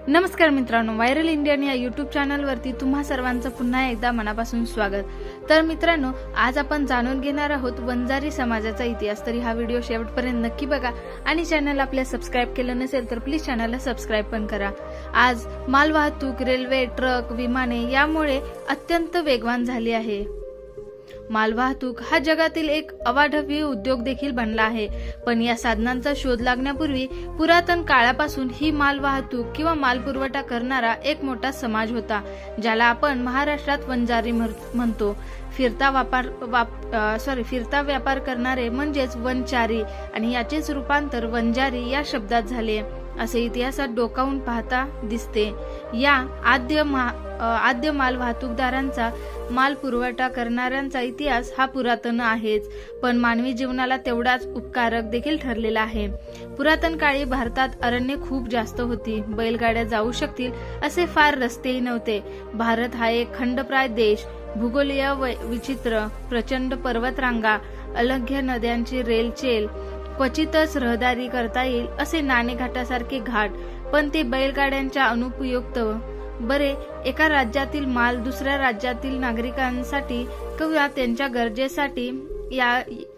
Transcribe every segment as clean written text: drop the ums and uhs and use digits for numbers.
नमस्कार मित्रांनो, viral Indian या यूट्यूब चॅनलवरती तुम्हा सर्वांचं पुन्हा एकदा मनापासून स्वागत। तर मित्रांनो, आज आपण जाणून घेणार आहोत वंजारी समाजाचा इतिहास। तरी हा व्हिडिओ शेवटपर्यंत नक्की बघा आणि चॅनल आपल्या सबस्क्राइब केलं नसेल तर प्लीज चॅनलला सबस्क्राइब पण करा। आज मालवाहतूक, रेल्वे, ट्रक, विमाने यामुळे अत्यंत वेगवान झाली आहे। मालवाहतूक हा जगातील एक अवाढव्य उद्योग देखील बनला आहे, पण या साधनांचा शोध लागण्यापूर्वी पुरातन काळापासून ही मालवाहतूक किंवा मालपुरवठा करणारा एक मोठा समाज होता, ज्याला आपण महाराष्ट्रात वंजारी म्हणतो। फिरता व्यापार करणारे म्हणजेच वनचारी आणि याचेच रूपांतर वंजारी या शब्दात झाले असे इतिहासात डोकावून पाहता दिसते। या आद्य मालवाहतूकदारांचा, माल पुरवठा करणाऱ्यांचा इतिहास हा पुरातन आहेच, पण मानवी जीवनाला तेवढाच उपकारक देखील ठरलेला आहे। पुरातन काळी भारतात अरण्ये खूप जास्त होती, बैलगाड्या जाऊ शकतील असे फार रस्तेही नव्हते। भारत हा एक खंडप्राय देश, भूगोलीय विचित्र, प्रचंड पर्वतरांगा, अलंघ्य नद्यांची रेलचेल, क्वचितच रहदारी करता येईल असे नाणेघाटासारखे घाट, पण ते बैलगाड्यांच्या अनुपयुक्त। बरे, एका राज्यातील माल दुसऱ्या राज्यातील नागरिकांसाठी किंवा त्यांच्या गरजेसाठी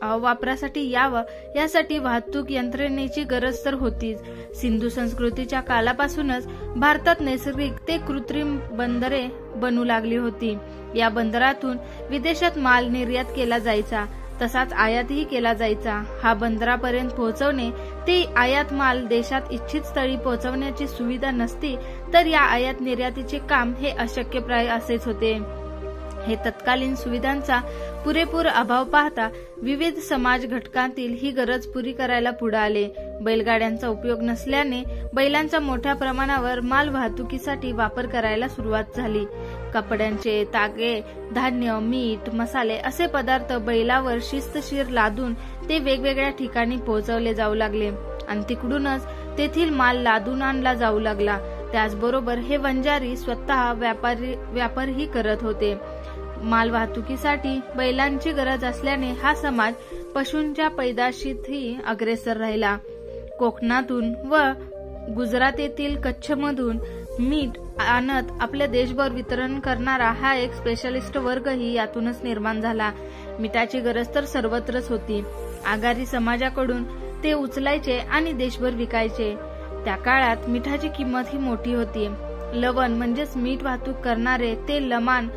वापरासाठी यावा यासाठी वाहतूक यंत्रणेची गरज तर होतीच। सिंधू संस्कृतीच्या काळापासूनच भारतात नैसर्गिक ते कृत्रिम बंदरे बनू लागली होती। या बंदरातून विदेशात माल निर्यात केला जायचा, तसाच आयातही केला जायचा। हा बंदरापर्यंत पोहोचवणे, ते आयात माल देशात इच्छित स्थळी पोहोचवण्याची सुविधा नसती तर या आयात निर्यातीचे काम हे अशक्यप्राय असेच होते। हे तत्कालीन सुविधांचा पुरेपूर अभाव पाहता विविध समाज घटकांतील ही गरज पुरी करायला पुढे आले। बैलगाड्यांचा उपयोग नसल्याने बैलांचा मोठ्या प्रमाणावर माल वाहतुकीसाठी वापर करायला सुरुवात झाली। कपड्यांचे तागे, धान्य, मीठ, मसाले असे पदार्थ बैलावर शिस्तशीर लादून ते वेगवेगळ्या ठिकाणी पोहोचवले जाऊ लागले आणि तिकडूनच तेथील माल लादून आणला जाऊ लागला। त्याचबरोबर हे वंजारी स्वतः व्यापारही करत होते। माल वाहतुकीसाठी बैलांची गरज असल्याने हा समाज पशूंच्या पैदाशीतही अग्रेसर राहिला। कोकणातून व गुजरातेतील कच्छमधून मीठ आणत आपल्या देशभर वितरण करणारा हा एक स्पेशलिस्ट वर्गही यातूनच निर्माण झाला। मिठाची गरज तर सर्वत्रच होती। आगारी समाजाकडून ते उचलायचे आणि देशभर विकायचे। त्या काळात मिठाची किंमत ही मोठी होती। लवण म्हणजेच मीठ वाहतूक करणारे ते लमान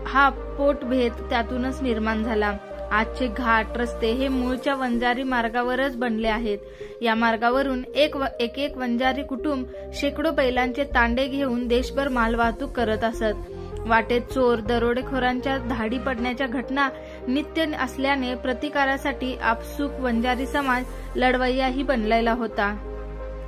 हा पोटभेद त्यातूनच निर्माण झाला। आजचे घाट रस्ते हे मूळच्या वंजारी मार्गावरच बनले आहेत। या मार्गावरून एक वंजारी कुटुंब शेकडो बैलांचे तांडे घेऊन देशभर मालवाहतूक करत असत। वाटेत चोर, दरोडेखोरांच्या धाडी पडण्याच्या घटना नित्य असल्याने प्रतिकारासाठी आपसूक वंजारी समाज लढवय्याही बनलेला होता।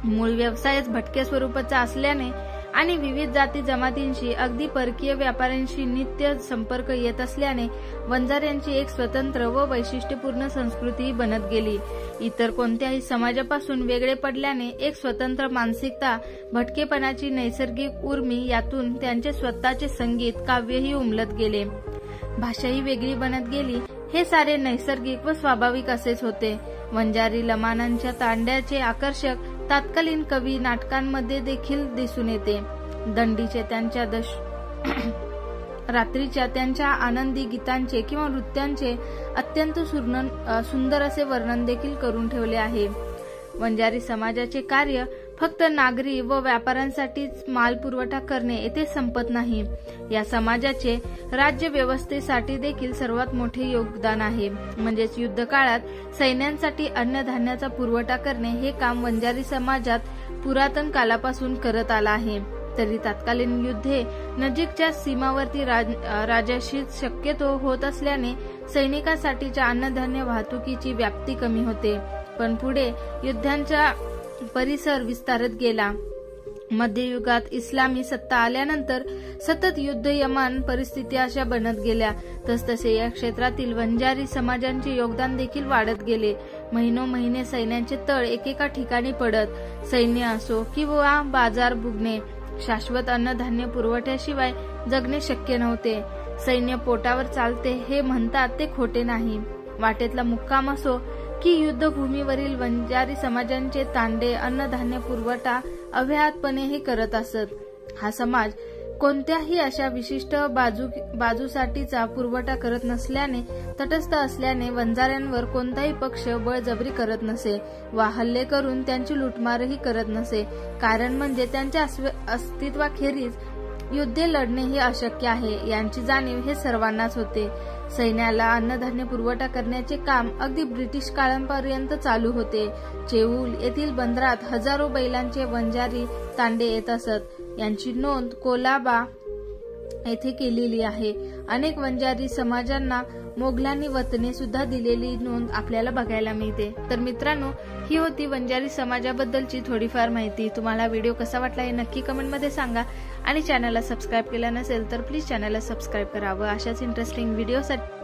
मूळ व्यवसायच भटक्या स्वरूपाचा असल्याने आणि विविध जाती जमातींशी अगदी परकीय व्यापाऱ्यांशी नित्य संपर्क येत असल्याने वंजाऱ्यांची एक स्वतंत्र व वैशिष्ट्यपूर्ण संस्कृती बनत गेली। इतर कोणत्याही समाजापासून वेगळे पडल्याने एक स्वतंत्र मानसिकता, भटकेपणाची नैसर्गिक उर्मी, यातून त्यांचे स्वतःचे संगीत, काव्यही उमलत गेले। भाषाही वेगळी बनत गेली। हे सारे नैसर्गिक व स्वाभाविक असेच होते। वंजारी लमानांच्या तांड्याचे आकर्षक तत्कालीन कवी नाटकांमध्ये देखील दिसून येते। दंडीचे त्यांच्या रात्रीच्या त्यांच्या आनंदी गीतांचे किंवा नृत्यांचे अत्यंत सुंदर असे वर्णन देखील करून ठेवले आहे। वंजारी समाजाचे कार्य फक्त नागरी व व्यापाऱ्यांसाठीच माल पुरवठा करणे येथे संपत नाही। या समाजाचे राज्य व्यवस्थेसाठी देखील सर्वात मोठे योगदान आहे। म्हणजेच युद्ध काळात सैन्यांसाठी अन्नधान्याचा पुरवठा करणे हे काम वंजारी समाजात पुरातन काळापासून करत आला आहे। तरी तत्कालीन युद्धे नजीकच्या सीमावर्ती राजाशीच शक्यतो होत असल्याने सैनिकांसाठीच्या अन्नधान्य वाहतुकीची व्याप्ती कमी होते। पण पुढे युद्धांचा परिसर विस्तारत गेला। मध्ययुगात इस्लामी सत्ता आल्यानंतर सतत युद्धयमान परिस्थिती अशा बनत गेल्या, तसतसे या क्षेत्रातील वंजारी समाजांचे योगदान देखील वाढत गेले। महिनोमहिने सैन्याचे तळ एकेका ठिकाणी पडत। सैन्य असो किंवा बाजार बुगणे, शाश्वत अन्नधान्य पुरवठ्याशिवाय जगणे शक्य नव्हते। सैन्य पोटावर चालते हे म्हणतात ते खोटे नाही। वाटेतला मुक्काम असो की युद्धभूमीवरील वंजारी समाजांचे तांडे अन्नधान्य पुरवठा अव्याहतपणे करत असत। हा समाज कोणत्याही अशा विशिष्ट बाजूसाठीचा पुरवठा करत नसल्याने, तटस्थ असल्याने वंजाऱ्यांवर कोणताही पक्ष बळजबरी करत नसे वा हल्ले करून त्यांची लुटमारही करत नसे। कारण म्हणजे त्यांच्या अस्तित्वाखेरीज युद्धे लढणे हे अशक्य आहे यांची जाणीव हे सर्वांनाच होते। सैन्याला अन्नधान्य पुरवठा करण्याचे काम अगदी ब्रिटिश काळापर्यंत चालू होते। चेऊल येथील बंदरात हजारो बैलांचे वंजारी तांडे येत असत। यांची नोंद कोलाबा येथे केलेली आहे। अनेक वंजारी समाजांना मोगलांनी वतने सुद्धा दिलेली नोंद आपल्याला बघायला मिळते। तर मित्रांनो, ही होती वंजारी समाजाबद्दलची थोडीफार माहिती। तुम्हाला व्हिडिओ कसा वाटला हे नक्की कमेंटमध्ये सांगा आणि चॅनलला सबस्क्राईब केलं नसेल तर प्लीज चॅनलला सबस्क्राईब करा व अशाच इंटरेस्टिंग व्हिडिओसाठी